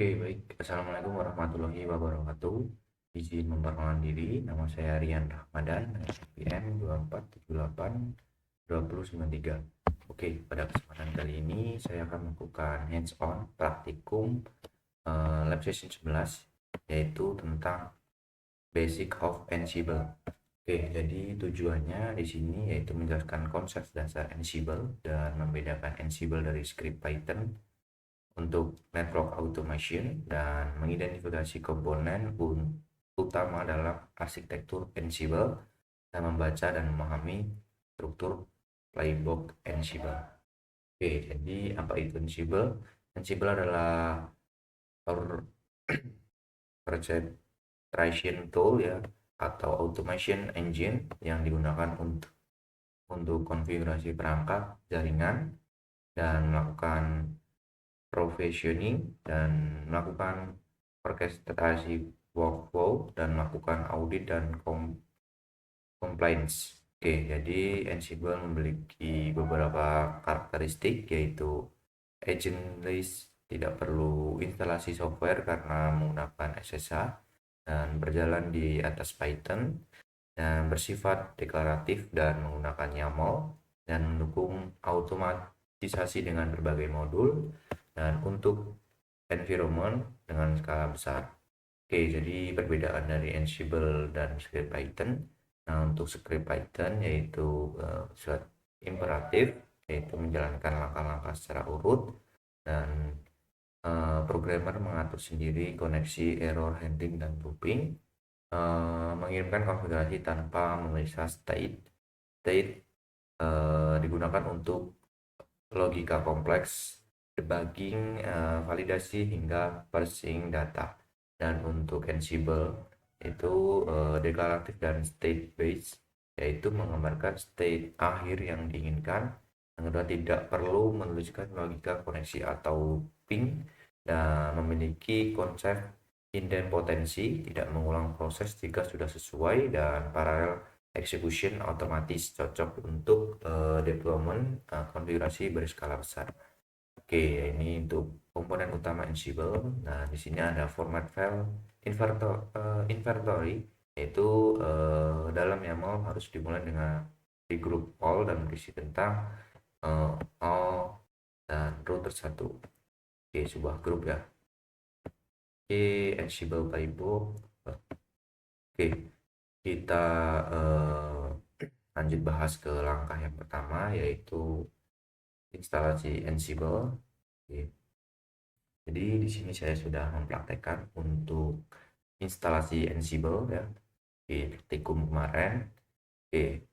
Oke, baik. Assalamualaikum warahmatullahi wabarakatuh. Izin memperkenalkan diri, nama saya Rian Rahmadan, NPM 2478 2093. Oke, pada kesempatan kali ini saya akan melakukan hands-on praktikum lab session 11, yaitu tentang basic of Ansible. Oke, jadi tujuannya di sini yaitu menjelaskan konsep dasar Ansible dan membedakan Ansible dari script Python untuk network automation dan mengidentifikasi komponen utama dalam arsitektur Ansible dan membaca dan memahami struktur playbook Ansible. Oke, jadi apa itu Ansible? Ansible adalah orchestration tool ya, atau automation engine yang digunakan untuk konfigurasi perangkat jaringan dan melakukan provisioning dan melakukan orkestrasi workflow dan melakukan audit dan compliance. Oke, jadi Ansible memiliki beberapa karakteristik, yaitu agentless, tidak perlu instalasi software karena menggunakan SSH dan berjalan di atas Python, dan bersifat deklaratif dan menggunakan YAML, dan mendukung automatisasi dengan berbagai modul, dan untuk environment dengan skala besar. Oke, jadi perbedaan dari Ansible dan script Python. Nah, untuk script Python yaitu suatu imperatif, yaitu menjalankan langkah-langkah secara urut, dan programmer mengatur sendiri koneksi, error handling, dan looping, mengirimkan konfigurasi tanpa memeriksa state. State digunakan untuk logika kompleks, debugging, validasi, hingga parsing data. Dan untuk Ansible itu deklaratif dan state based, yaitu menggambarkan state akhir yang diinginkan. Yang kedua, tidak perlu menuliskan logika koneksi atau ping, dan memiliki konsep idempotensi, tidak mengulang proses jika sudah sesuai, dan parallel execution otomatis, cocok untuk deployment konfigurasi berskala besar. Oke, ini untuk komponen utama Ansible. Nah, di sini ada format file inventory, yaitu dalam YAML harus dimulai dengan di grup all dan berisi tentang all dan root tersatu. Oke, sebuah grup ya. Oke, Ansible playbook. Oke, kita lanjut bahas ke langkah yang pertama, yaitu instalasi Ansible. Oke. Jadi di sini saya sudah mempraktekkan untuk instalasi Ansible ya di praktikum kemarin. Oke.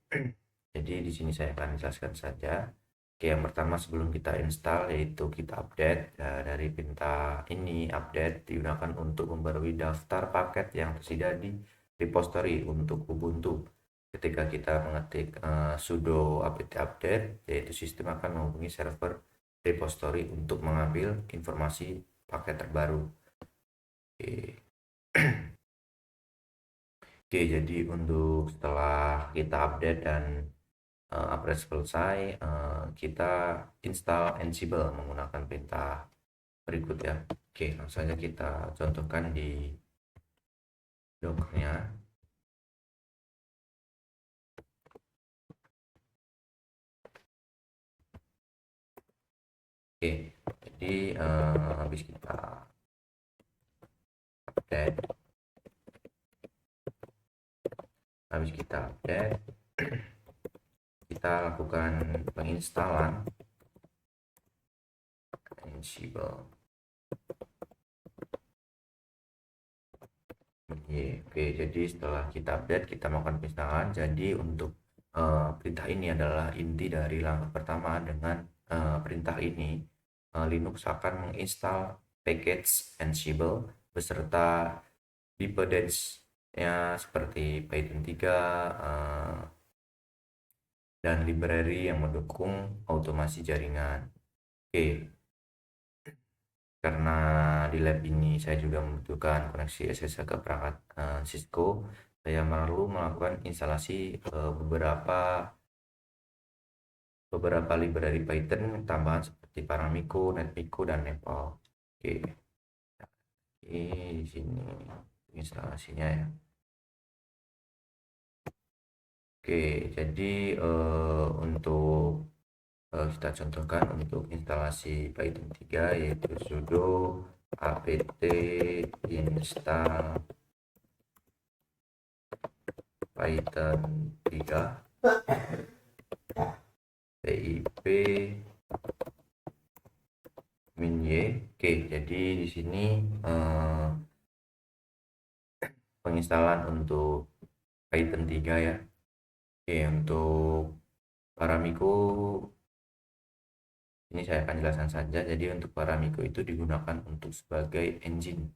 Jadi di sini saya akan jelaskan saja. Oke, yang pertama sebelum kita install yaitu kita update ya, dari perintah ini update digunakan untuk membarui daftar paket yang tersedia di repository untuk Ubuntu. Ketika kita mengetik sudo apt update, yaitu sistem akan menghubungi server repository untuk mengambil informasi paket terbaru. Oke. Oke, jadi untuk setelah kita update dan update selesai, kita install Ansible menggunakan perintah berikut ya. Oke, langsung saja kita contohkan di Docker-nya. Oke, jadi habis kita update, kita lakukan penginstalan Ansible. Oke, jadi setelah kita update, kita melakukan penginstalan. Jadi untuk perintah ini adalah inti dari langkah pertama. Dengan perintah ini, Linux akan menginstal package Ansible beserta dependency-nya seperti Python 3 dan library yang mendukung automasi jaringan. Oke, karena di lab ini saya juga membutuhkan koneksi SSH ke perangkat Cisco, saya perlu melakukan instalasi beberapa library Python tambahan seperti Paramiko, NetMiko, dan Nepal. Oke, Di sini instalasinya ya. Oke, jadi untuk kita contohkan untuk instalasi Python 3 yaitu sudo apt install Python 3 pip min y. Oke, jadi di sini penginstalan untuk Python 3 ya. Oke, untuk Paramiko ini saya akan jelaskan saja. Jadi untuk Paramiko itu digunakan untuk sebagai engine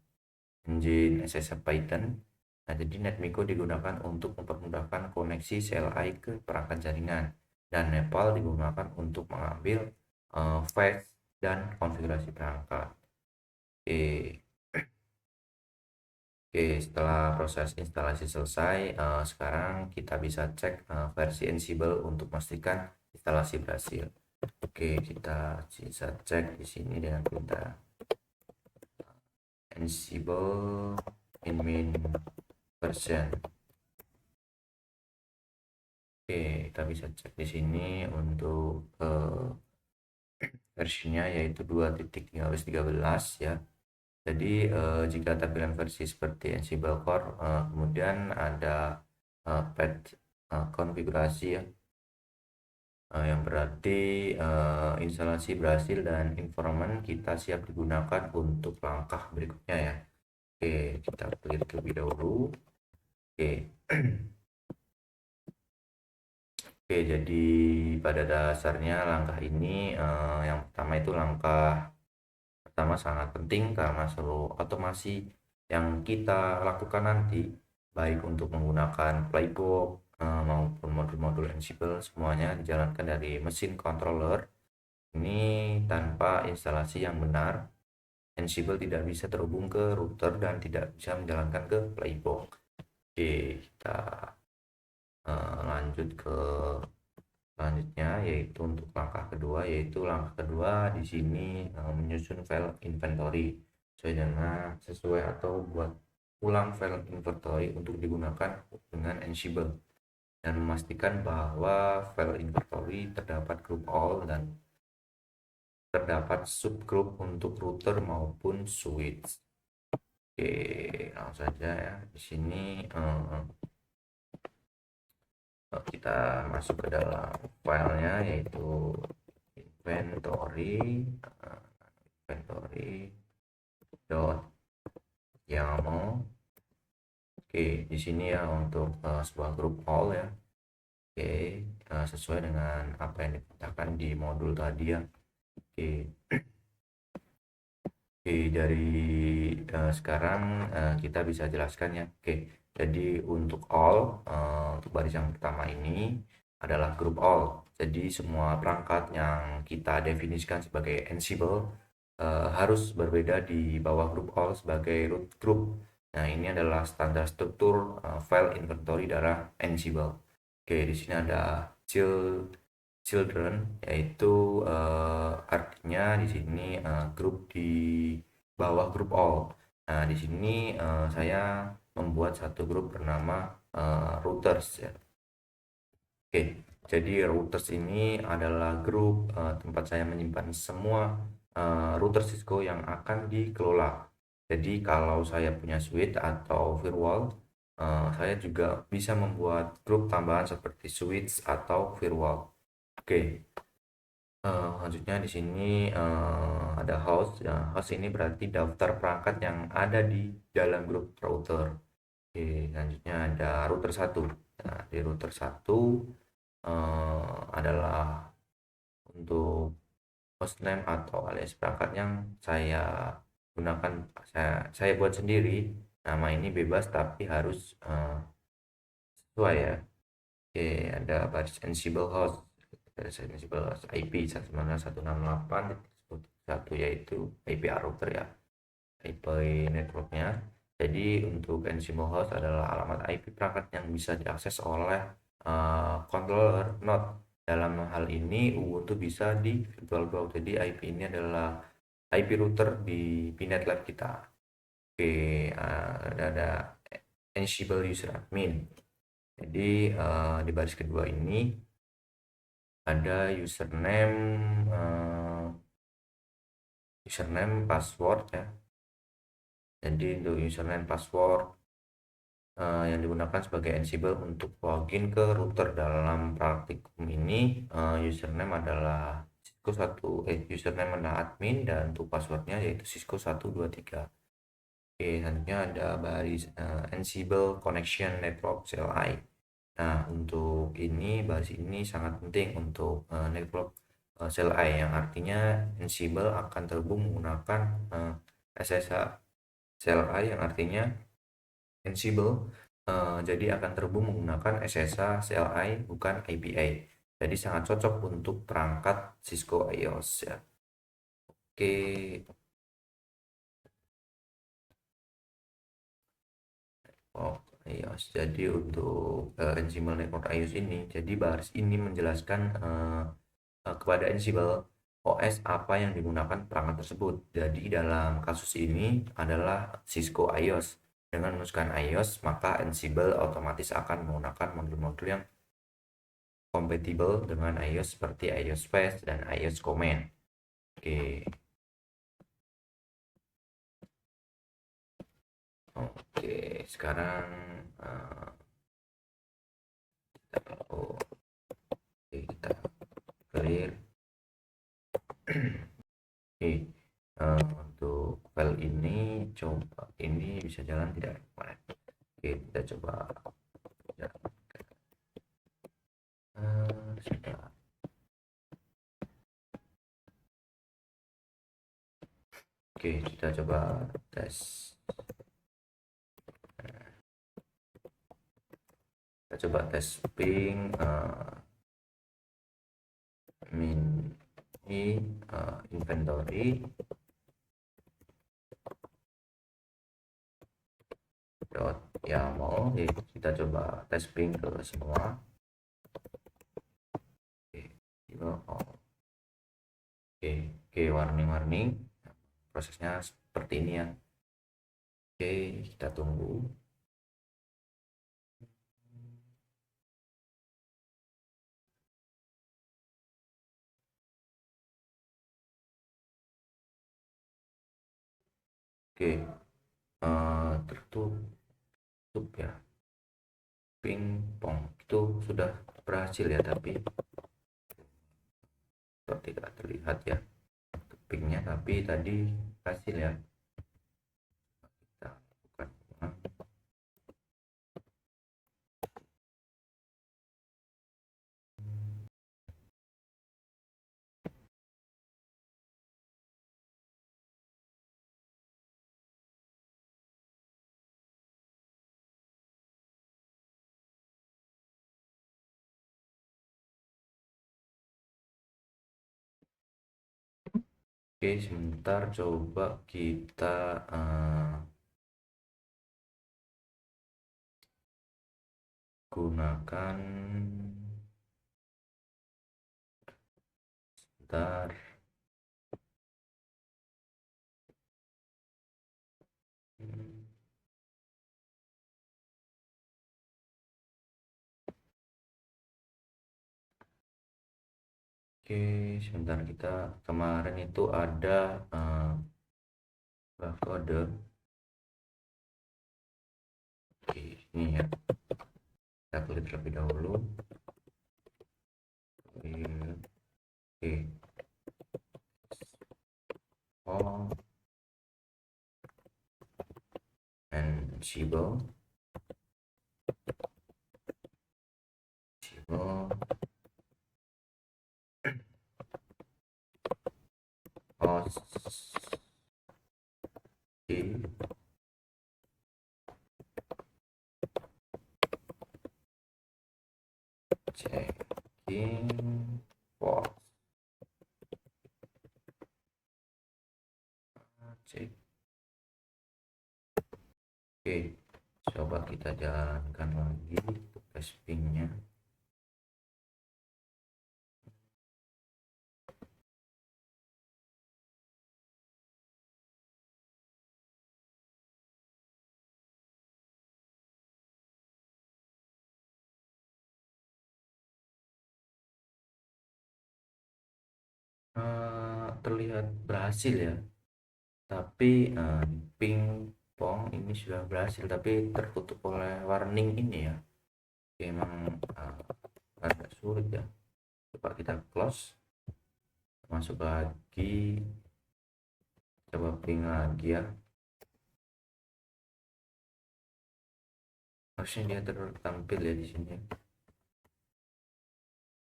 SSH Python. Nah, jadi NetMiko digunakan untuk mempermudahkan koneksi CLI ke perangkat jaringan, dan Nepal digunakan untuk mengambil fetch dan konfigurasi perangkat. Oke. Oke, setelah proses instalasi selesai, sekarang kita bisa cek versi Ansible untuk memastikan instalasi berhasil. Oke, kita bisa cek di sini dengan perintah Ansible min version. Oke, kita bisa cek di sini untuk versinya yaitu 2.13 ya. Jadi jika tampilan versi seperti Ansible Core, kemudian ada path konfigurasi ya, yang berarti instalasi berhasil dan environment kita siap digunakan untuk langkah berikutnya ya. Oke, kita clear terlebih dahulu. Oke. Oke, jadi pada dasarnya langkah ini yang pertama itu langkah pertama sangat penting karena seluruh otomasi yang kita lakukan nanti baik untuk menggunakan playbook maupun modul-modul Ansible semuanya dijalankan dari mesin controller. Ini tanpa instalasi yang benar, Ansible tidak bisa terhubung ke router dan tidak bisa menjalankan ke playbook. Oke, kita lanjut ke selanjutnya, yaitu untuk langkah kedua di sini menyusun file inventory sesuai atau buat ulang file inventory untuk digunakan dengan Ansible, dan memastikan bahwa file inventory terdapat group all dan terdapat subgroup untuk router maupun switch. Oke, langsung saja ya. Di sini kita masuk ke dalam filenya yaitu inventory dot YAML. Oke, di sini ya untuk sebuah grup all ya. Oke, sesuai dengan apa yang diperintahkan di modul tadi ya. Oke. Oke, dari sekarang kita bisa jelaskan ya. Oke, jadi untuk all, untuk baris yang pertama ini adalah group all. Jadi semua perangkat yang kita definisikan sebagai Ansible harus berbeda di bawah group all sebagai root group. Nah, ini adalah standar struktur file inventory dari Ansible. Oke, di sini ada children, yaitu artinya di sini grup di bawah grup all. Nah, di sini saya membuat satu grup bernama routers ya. Oke, jadi routers ini adalah grup tempat saya menyimpan semua router Cisco yang akan dikelola. Jadi kalau saya punya switch atau firewall, saya juga bisa membuat grup tambahan seperti switch atau firewall. Oke, selanjutnya di sini ada host. Ya, host ini berarti daftar perangkat yang ada di dalam grup router. Oke, selanjutnya ada router 1. Nah, di router 1 adalah untuk hostname atau alias perangkat yang saya gunakan, saya buat sendiri. Nama ini bebas tapi harus sesuai ya. Oke, ada baris Ansible host. Ansible host IP 192.168.1 yaitu IP router ya, IP networknya. Jadi untuk Ansible host adalah alamat IP perangkat yang bisa diakses oleh controller node. Dalam hal ini Ubuntu bisa di VirtualBox. Jadi IP ini adalah IP router di VNet Lab kita. Oke, ada Ansible user admin. Jadi di baris kedua ini ada username password ya. Jadi untuk username password yang digunakan sebagai Ansible untuk login ke router. Dalam praktikum ini username adalah username adalah admin dan untuk passwordnya yaitu Cisco 123. Oke, selanjutnya ada baris Ansible Connection Network CLI. Nah, untuk ini baris ini sangat penting untuk network CLI, yang artinya Ansible akan terhubung menggunakan SSH CLI, yang artinya Ansible jadi akan terhubung menggunakan SSH CLI bukan API. Jadi sangat cocok untuk perangkat Cisco iOS ya. Oke. Oh, iOS. Jadi untuk Ansible Network iOS ini, jadi baris ini menjelaskan kepada Ansible OS apa yang digunakan perangkat tersebut. Jadi dalam kasus ini adalah Cisco iOS. Dengan menuliskan iOS, maka Ansible otomatis akan menggunakan modul-modul yang kompatibel dengan iOS seperti iOS Fast dan iOS Command. Oke. Oke, sekarang kita clear. Oke, untuk file ini coba ini bisa jalan tidak kemarin. Oke, kita coba jalan. Sudah. Oke, kita coba tes. Kita coba tes ping inventory .yaml. Kita coba tes ping ke semua. Oke, warning prosesnya seperti ini ya. Oke, kita tunggu. Oke, tertutup ya. Pingpong itu sudah berhasil ya, tapi tidak terlihat ya pingnya, tapi tadi berhasil ya. Kita bukan ulang. Oke, sebentar coba kita gunakan sebentar. Oke, sebentar, kita kemarin itu ada kode. Oke, ini ya, kita klik terlebih dahulu. Oke, Ansible checking port. Cek. Oke, coba kita jalankan lagi untuk testingnya. terlihat berhasil ya, tapi pingpong ini sudah berhasil tapi tertutup oleh warning ini ya. Oke, emang agak sulit ya. Coba kita close, masuk lagi, coba ping lagi ya. Harusnya dia tertampil ya di sini,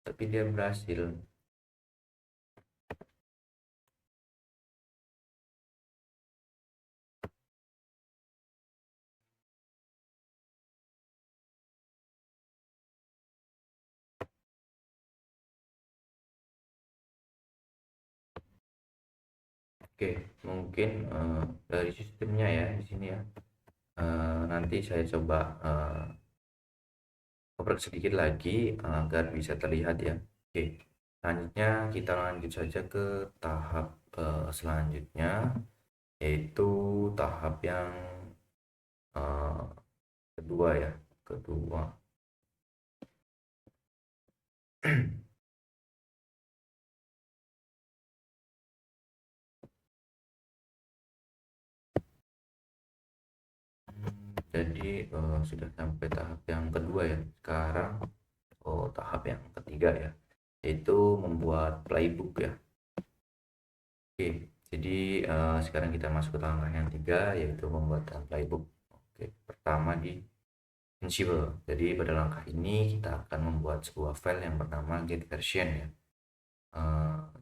tapi dia berhasil. Oke, mungkin dari sistemnya ya di sini ya. Nanti saya coba oprek sedikit lagi agar bisa terlihat ya. Oke, selanjutnya kita lanjut saja ke tahap selanjutnya, yaitu tahap yang eh, kedua ya. Kedua. Jadi sudah sampai tahap yang kedua ya. Sekarang tahap yang ketiga ya, yaitu membuat playbook ya. Oke, jadi sekarang kita masuk ke langkah yang tiga, yaitu membuat playbook. Oke, pertama di Ansible. Jadi pada langkah ini kita akan membuat sebuah file yang bernama get version ya.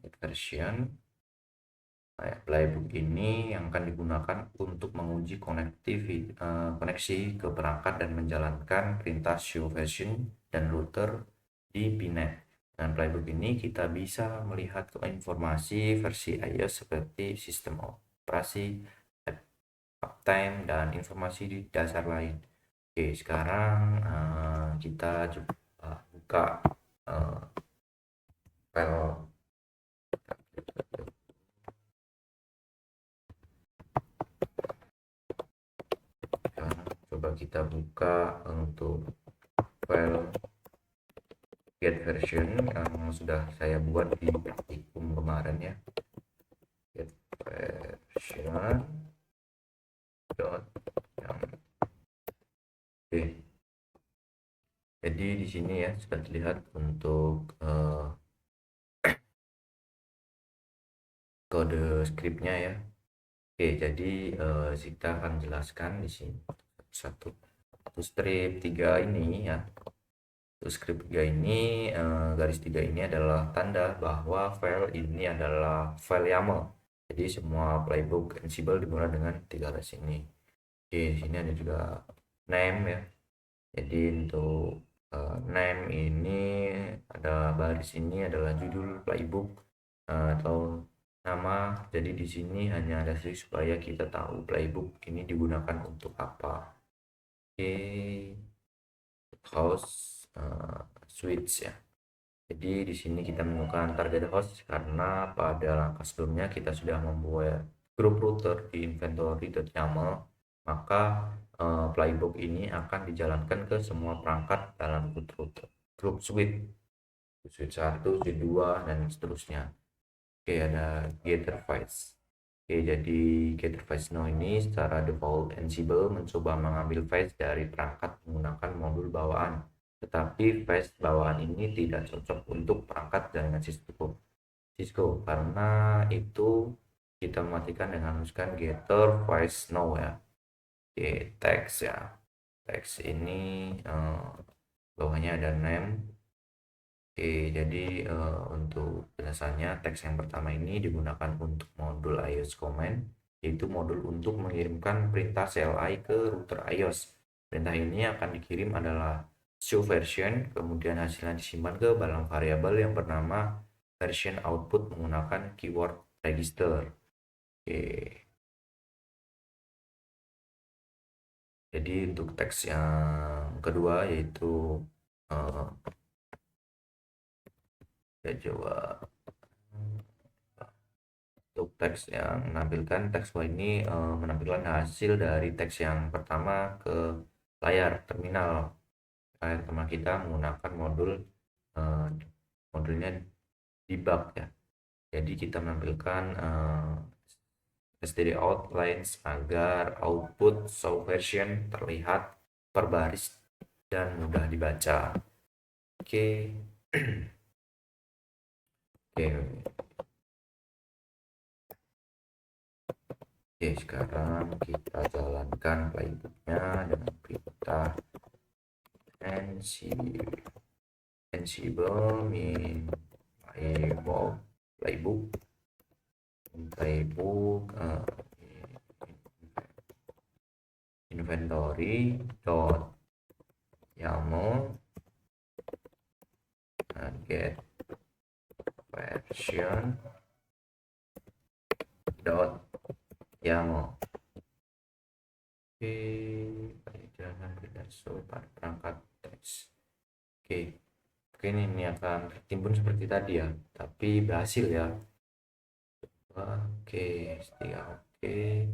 Get version. Nah, playbook ini yang akan digunakan untuk menguji koneksi ke perangkat dan menjalankan perintah show version dan router di PNet. Dengan playbook ini kita bisa melihat informasi versi iOS seperti sistem operasi, uptime, dan informasi di dasar lain. Oke, sekarang kita coba buka file. Sekarang coba kita buka untuk file get version yang sudah saya buat di praktikum kemarin ya. Get version dot yang oke. Jadi di sini ya sudah terlihat untuk kode scriptnya ya. Oke, jadi kita akan jelaskan di sini satu strip 3 ini ya. Untuk script 3 ini, garis 3 ini adalah tanda bahwa file ini adalah file YAML. Jadi semua playbook Ansible dimulai dengan 3 garis ini. Oke, di sini ada juga name ya. Jadi untuk name ini ada baris ini adalah judul playbook atau nama. Jadi di sini hanya ada supaya kita tahu playbook ini digunakan untuk apa. Oke, host switch ya. Jadi di sini kita menemukan target host karena pada langkah sebelumnya kita sudah membuat grup router di inventory.yaml, maka playbook ini akan dijalankan ke semua perangkat dalam grup router, grup switch, switch 1, switch 2 dan seterusnya. Oke, ada Gatherfiles. Oke, jadi Gatherfiles now ini secara default Ansible mencoba mengambil file dari perangkat menggunakan modul bawaan, tetapi file bawaan ini tidak cocok untuk perangkat jaringan Cisco. Karena itu kita mematikan dengan menuliskan getter files now ya. Oke, text ya. Text ini bawahnya ada name. Oke, jadi untuk penjelasannya teks yang pertama ini digunakan untuk modul iOS command, yaitu modul untuk mengirimkan perintah CLI ke router iOS. Perintah ini akan dikirim adalah show version, kemudian hasilnya disimpan ke dalam variabel yang bernama version output menggunakan keyword register. Oke, jadi untuk teks yang kedua yaitu uh, ya coba untuk teks yang menampilkan teks file ini menampilkan hasil dari teks yang pertama ke layar terminal kita menggunakan modulnya debug ya. Jadi kita menampilkan std out lines agar output show version terlihat per baris dan mudah dibaca. Oke. Oke. Oke, sekarang kita jalankan playbooknya dengan perintah ansible min playbook inventory dot yaml get version dot yaml. Oke, jangan pada perangkat teks. Oke, ini akan tertimbun seperti tadi ya, tapi berhasil ya. Oke, tiga oke,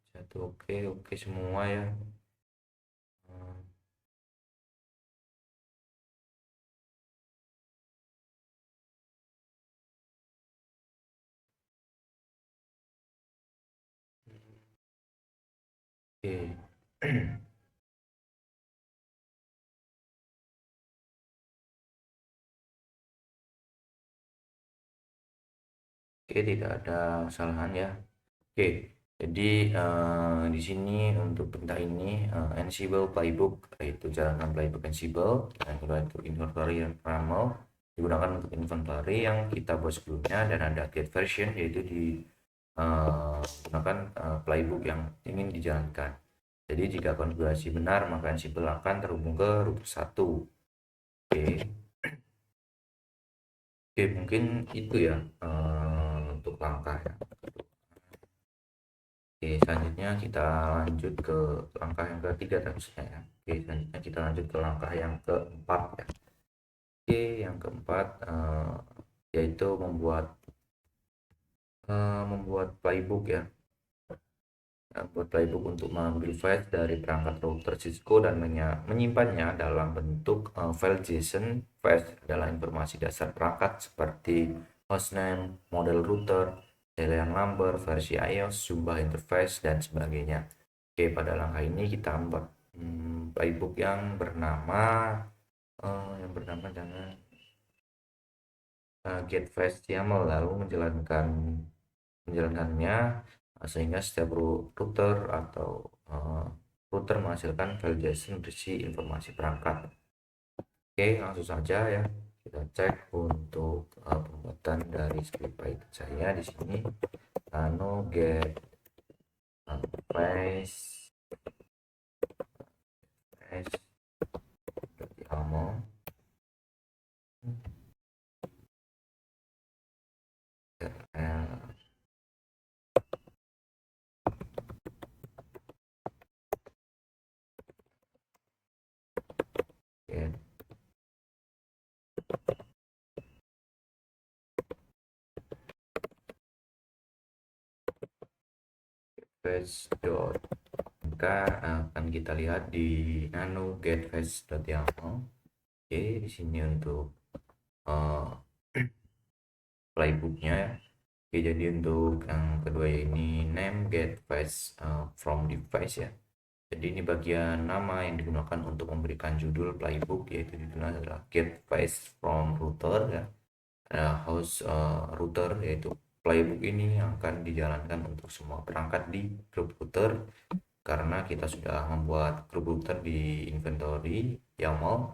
satu oke semua ya. Oke. Oke, tidak ada kesalahan ya. Oke, jadi di sini untuk perintah ini Ansible playbook, yaitu jalankan playbook Ansible, yang kedua itu inventory dan YAML digunakan untuk inventory yang kita buat sebelumnya, dan ada get version yaitu digunakan playbook yang ingin dijalankan. Jadi jika konfigurasi benar maka Ansible akan terhubung ke router 1. Oke. Oke, mungkin itu ya untuk langkah ya. Oke, selanjutnya kita lanjut ke langkah yang ketiga terusnya ya. Oke, selanjutnya kita lanjut ke langkah yang keempat ya. Oke, yang keempat yaitu membuat playbook ya. Buat playbook untuk mengambil file dari perangkat router Cisco dan menyimpannya dalam bentuk file JSON. File adalah informasi dasar perangkat seperti hostname, model router, serial number, versi iOS, jumlah interface, dan sebagainya. Oke, pada langkah ini kita membuat playbook yang bernama jangan get fast YAML, lalu menjalankannya sehingga setiap router atau router menghasilkan file JSON berisi informasi perangkat. Oke, langsung saja ya kita cek untuk pembuatan dari script Python saya di sini. Nano get face YAML get face dot, maka akan kita lihat di nano get face.yaml. Oke, di sini untuk playbooknya ya. Oke, jadi untuk yang kedua ini name get face from device ya. Jadi ini bagian nama yang digunakan untuk memberikan judul playbook, yaitu judulnya adalah get face from router ya. Ada host router, yaitu playbook ini yang akan dijalankan untuk semua perangkat di grup router, karena kita sudah membuat grup router di inventory YAML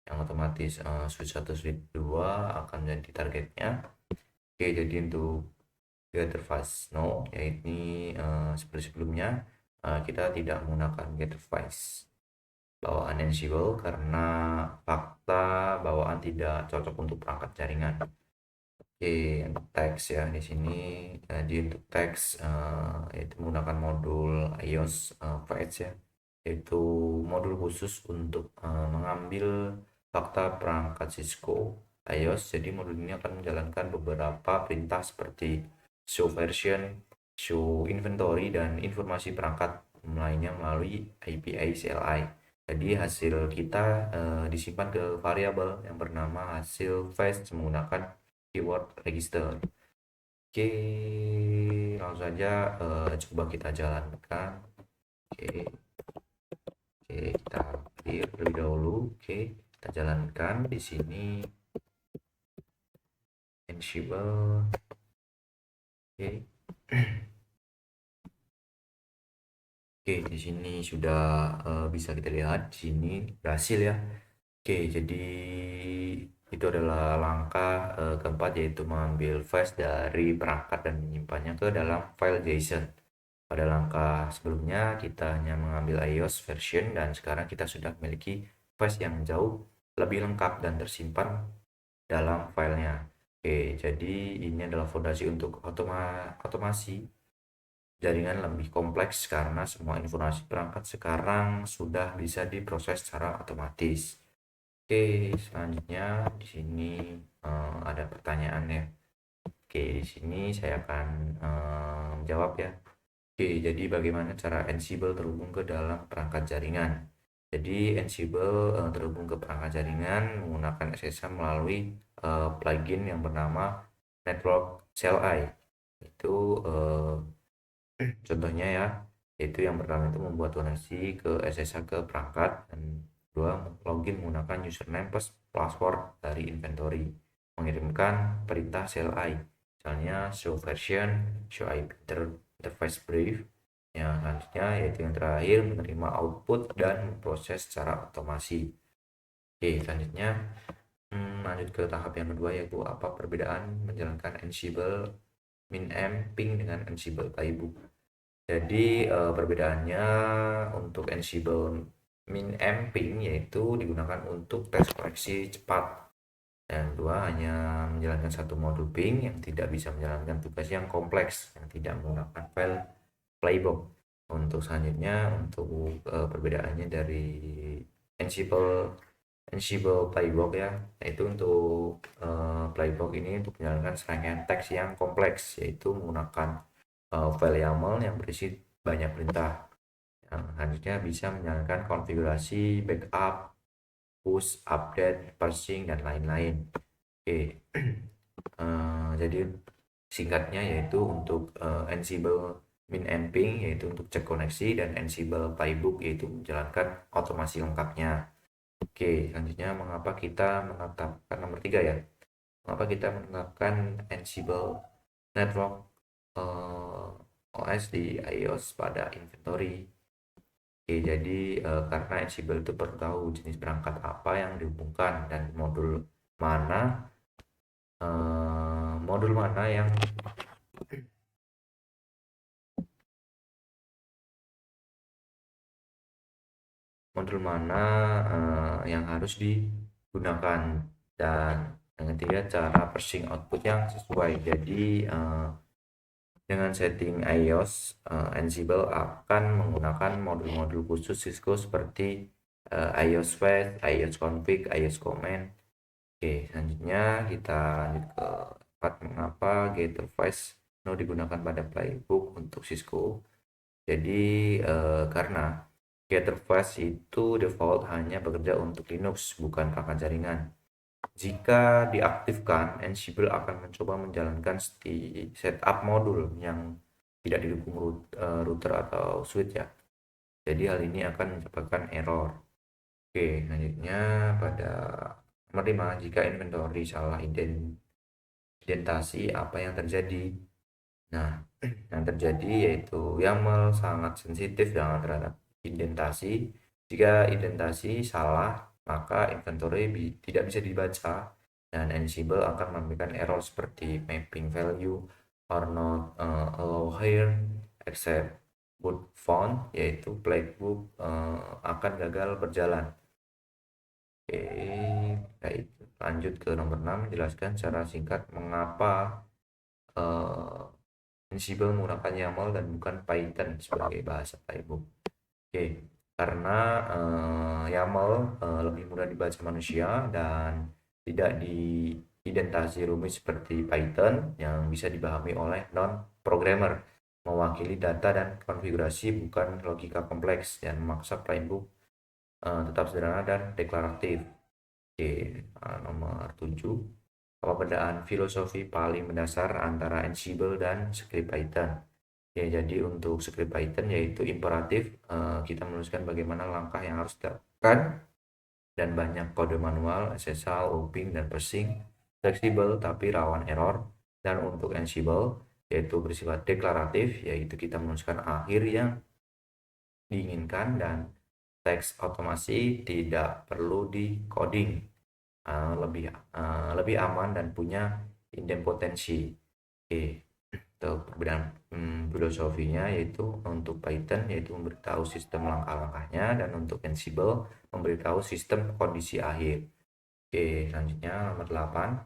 yang otomatis switch 1 switch 2 akan menjadi targetnya. Oke, jadi untuk getter fast no, yaitu seperti sebelumnya kita tidak menggunakan getter fast bawaan Ansible karena fakta bawaan tidak cocok untuk perangkat jaringan. Oke, untuk teks ya di sini di untuk teks yaitu menggunakan modul iOS Fetch ya, yaitu modul khusus untuk mengambil fakta perangkat Cisco iOS. Jadi modul ini akan menjalankan beberapa perintah seperti show version, show inventory, dan informasi perangkat lainnya melalui API CLI. Jadi hasil kita disimpan ke variabel yang bernama hasil fetch menggunakan keyword register. Oke, langsung saja coba kita jalankan. Oke, kita clear terlebih dahulu. Oke, kita jalankan di sini Ansible. Oke. Oke, di sini sudah bisa kita lihat di sini berhasil ya. Oke, jadi itu adalah langkah keempat, yaitu mengambil flash dari perangkat dan menyimpannya ke dalam file JSON. Pada langkah sebelumnya kita hanya mengambil iOS version, dan sekarang kita sudah memiliki flash yang jauh lebih lengkap dan tersimpan dalam filenya. Oke, jadi ini adalah fondasi untuk otomasi jaringan lebih kompleks karena semua informasi perangkat sekarang sudah bisa diproses secara otomatis. Oke, selanjutnya di sini ada pertanyaan ya. Oke, di sini saya akan menjawab ya. Oke, jadi bagaimana cara Ansible terhubung ke dalam perangkat jaringan? Jadi Ansible terhubung ke perangkat jaringan menggunakan SSH melalui plugin yang bernama Network CLI. Itu contohnya ya, yaitu yang pertama itu membuat donasi ke SSH ke perangkat, dan kedua login menggunakan username plus password dari inventory, mengirimkan perintah CLI, misalnya show version, show IP interface brief. Yang selanjutnya yaitu yang terakhir menerima output dan memproses secara otomasi. Oke, selanjutnya lanjut ke tahap yang kedua, yaitu apa perbedaan menjalankan Ansible min-amping dengan Ansible playbook. Jadi perbedaannya untuk Ansible min-amping yaitu digunakan untuk tes koneksi cepat. Yang kedua hanya menjalankan satu modul ping yang tidak bisa menjalankan tugas yang kompleks yang tidak menggunakan file playbook. Untuk selanjutnya, untuk perbedaannya dari Ansible Ansible playbook ya, yaitu untuk playbook ini untuk menjalankan serangkaian teks yang kompleks, yaitu menggunakan file YAML yang berisi banyak perintah. Yang selanjutnya bisa menjalankan konfigurasi backup, push, update, parsing, dan lain-lain. Oke, jadi singkatnya yaitu untuk Ansible min-amping yaitu untuk cek koneksi, dan Ansible playbook yaitu menjalankan otomasi lengkapnya. Oke, selanjutnya mengapa kita menetapkan nomor 3 ya? Mengapa kita menetapkan Ansible Network OS di iOS pada inventory? Oke, jadi karena Ansible itu perlu tahu jenis perangkat apa yang dihubungkan dan modul mana yang yang harus digunakan, dan yang ketiga cara parsing output yang sesuai. Jadi dengan setting iOS, Ansible akan menggunakan modul-modul khusus Cisco seperti iOS Fetch, iOS Config, iOS Command. Oke, selanjutnya kita lanjut ke part mengapa Gather Fetch no digunakan pada playbook untuk Cisco. Jadi karena Gather Fetch itu default hanya bekerja untuk Linux, bukan perangkat jaringan. Jika diaktifkan, Ansible akan mencoba menjalankan setup modul yang tidak didukung router atau switch ya. Jadi hal ini akan menyebabkan error. Oke, selanjutnya pada nomor 5, jika inventory salah identasi, apa yang terjadi? Nah, yang terjadi yaitu YAML sangat sensitif terhadap indentasi. Jika indentasi salah, maka inventory tidak bisa dibaca, dan Ansible akan memberikan error seperti mapping value or not allow here except boot found, yaitu playbook akan gagal berjalan. Oke, baik. Lanjut ke nomor 6, menjelaskan secara singkat mengapa Ansible menggunakan YAML dan bukan Python sebagai bahasa playbook. Oke, karena YAML lebih mudah dibaca manusia dan tidak diidentasi rumit seperti Python yang bisa dipahami oleh non-programmer, mewakili data dan konfigurasi bukan logika kompleks, dan memaksa playbook tetap sederhana dan deklaratif. Oke, nomor 7. perbedaan filosofi paling mendasar antara Ansible dan script Python. Ya, jadi untuk script Python yaitu imperatif, kita menuliskan bagaimana langkah yang harus dilakukan dan banyak kode manual, SSH, looping, dan parsing. Fleksibel tapi rawan error. Dan untuk Ansible yaitu bersifat deklaratif, yaitu kita menuliskan akhir yang diinginkan dan teks otomasi tidak perlu di coding. Lebih aman dan punya idempotensi. Oke, untuk perbedaan filosofinya yaitu untuk Python yaitu memberitahu sistem langkah-langkahnya, dan untuk Ansible memberitahu sistem kondisi akhir. Oke, selanjutnya nomor 8.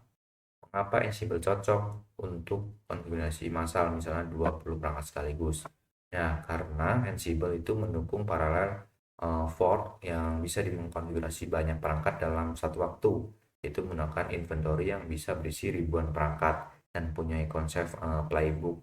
Mengapa Ansible cocok untuk konfigurasi massal, misalnya 20 perangkat sekaligus? Ya, karena Ansible itu mendukung paralel fork yang bisa dikonfigurasi banyak perangkat dalam satu waktu, yaitu menggunakan inventory yang bisa berisi ribuan perangkat dan punya konsep playbook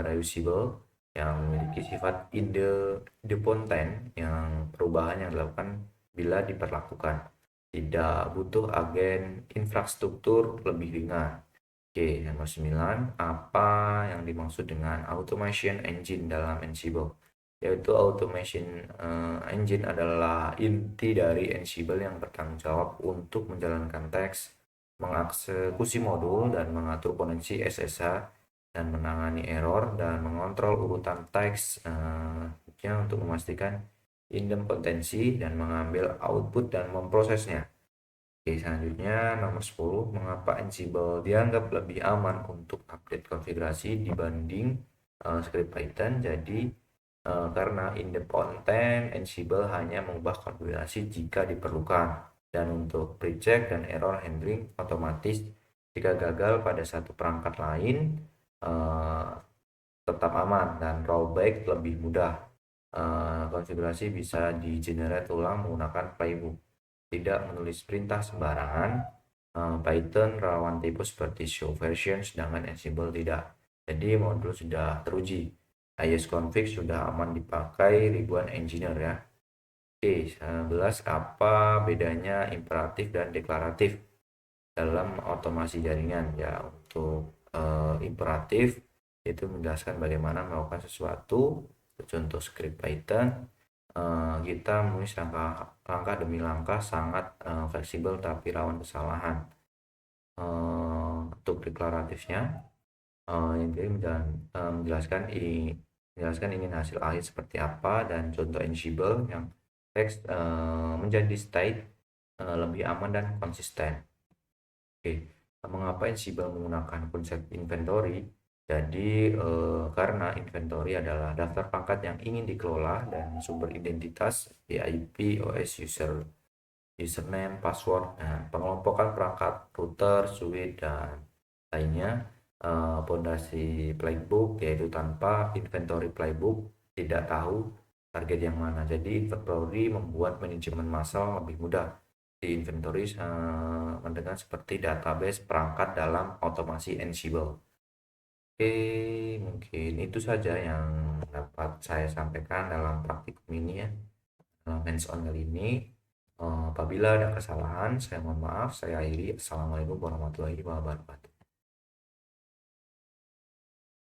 reusable yang memiliki sifat idempotent, yang perubahan yang dilakukan bila diperlakukan. Tidak butuh agen infrastruktur lebih ringan. Oke, nomor 9. Apa yang dimaksud dengan automation engine dalam Ansible? Yaitu automation engine adalah inti dari Ansible yang bertanggung jawab untuk menjalankan teks, mengeksekusi modul, dan mengatur koneksi SSH, dan menangani error, dan mengontrol urutan teks untuk memastikan idempotensi dan mengambil output dan memprosesnya. Oke, selanjutnya nomor 10. Mengapa Ansible dianggap lebih aman untuk update konfigurasi dibanding script Python? Jadi karena independen, Ansible hanya mengubah konfigurasi jika diperlukan, dan untuk pre-check dan error handling otomatis. Jika gagal pada satu perangkat lain, eh, tetap aman, dan rollback lebih mudah. Konfigurasi bisa di-generate ulang menggunakan playbook, tidak menulis perintah sembarangan. Python rawan tipe seperti show version, sedangkan Ansible tidak. Jadi modul sudah teruji, ISConfig sudah aman dipakai ribuan engineer ya. Oke, 11. Apa bedanya imperatif dan deklaratif dalam otomasi jaringan? Ya, untuk imperatif itu menjelaskan bagaimana melakukan sesuatu. Contoh script Python, kita menulis langkah demi langkah, sangat fleksibel tapi rawan kesalahan. Untuk deklaratifnya, ini menjelaskan ingin hasil akhir seperti apa, dan contoh Ansible yang teks menjadi state lebih aman dan konsisten. Oke, mengapa Ansible menggunakan konsep inventory? Jadi karena inventory adalah daftar pangkat yang ingin dikelola dan sumber identitas, IP, OS username, password, pengelompokan perangkat, router, switch, dan lainnya. Fondasi playbook yaitu tanpa inventory playbook tidak tahu target yang mana. Jadi inventory membuat manajemen massal lebih mudah. Di inventory mendengar seperti database perangkat dalam otomasi Ansible. Oke, mungkin itu saja yang dapat saya sampaikan dalam praktikum ini ya, dalam hands-on kali ini. Apabila ada kesalahan, saya mohon maaf. Saya akhiri. Assalamualaikum warahmatullahi wabarakatuh.